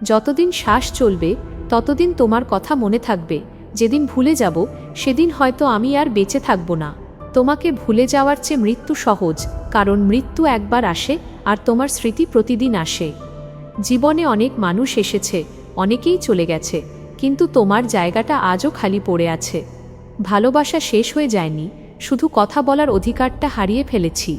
যতদিন শ্বাস চলবে ততদিন তোমার কথা মনে থাকবে। যেদিন ভুলে যাব সেদিন হয়তো আমি আর বেঁচে থাকব না। তোমাকে ভুলে যাওয়ার চেয়ে মৃত্যু সহজ, কারণ মৃত্যু একবার আসে আর তোমার স্মৃতি প্রতিদিন আসে। জীবনে অনেক মানুষ এসেছে, অনেকেই চলে গেছে, কিন্তু তোমার জায়গাটা আজও খালি পড়ে আছে। ভালোবাসা শেষ হয়ে যায়নি, শুধু কথা বলার অধিকারটা হারিয়ে ফেলেছি।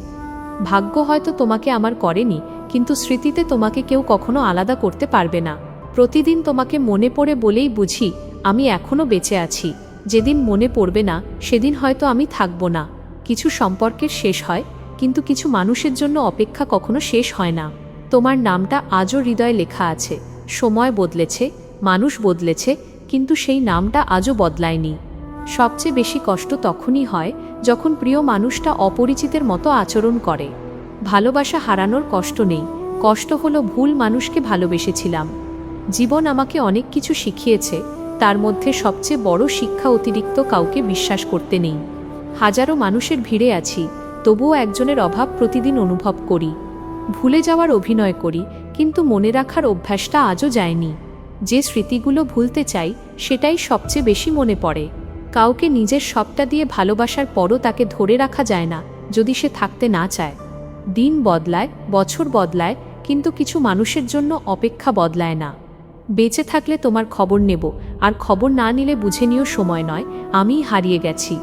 ভাগ্য হয়তো তোমাকে আমার করেনি, কিন্তু স্মৃতিতে তোমাকে কেউ কখনো আলাদা করতে পারবে না। প্রতিদিন তোমাকে মনে পড়ে বলেই বুঝি আমি এখনও বেঁচে আছি। যেদিন মনে পড়বে না সেদিন হয়তো আমি থাকব না। কিছু সম্পর্কের শেষ হয়, কিন্তু কিছু মানুষের জন্য অপেক্ষা কখনো শেষ হয় না। তোমার নামটা আজও হৃদয়ে লেখা আছে। সময় বদলেছে, মানুষ বদলেছে, কিন্তু সেই নামটা আজও বদলায়নি। সবচেয়ে বেশি কষ্ট তখনই হয় যখন প্রিয় মানুষটা অপরিচিতের মতো আচরণ করে। ভালোবাসা হারানোর কষ্ট নেই, কষ্ট হলো ভুল মানুষকে ভালোবেসেছিলাম। জীবন আমাকে অনেক কিছু শিখিয়েছে, তার মধ্যে সবচেয়ে বড় শিক্ষা অতিরিক্ত কাউকে বিশ্বাস করতে নেই। হাজারো মানুষের ভিড়ে আছি, তবুও একজনের অভাব প্রতিদিন অনুভব করি। ভুলে যাওয়ার অভিনয় করি, কিন্তু মনে রাখার অভ্যাসটা আজও যায়নি। যে স্মৃতিগুলো ভুলতে চাই সেটাই সবচেয়ে বেশি মনে পড়ে। কাউকে নিজের সবটা দিয়ে ভালোবাসার পরও তাকে ধরে রাখা যায় না যদি সে থাকতে না চায়। দিন বদলায়, বছর বদলায়, কিন্তু কিছু মানুষের জন্য অপেক্ষা বদলায় না। বেঁচে থাকলে তোমার খবর নেব, আর খবর না নিলে বুঝে নিও সময় নয়, আমিই হারিয়ে গেছি।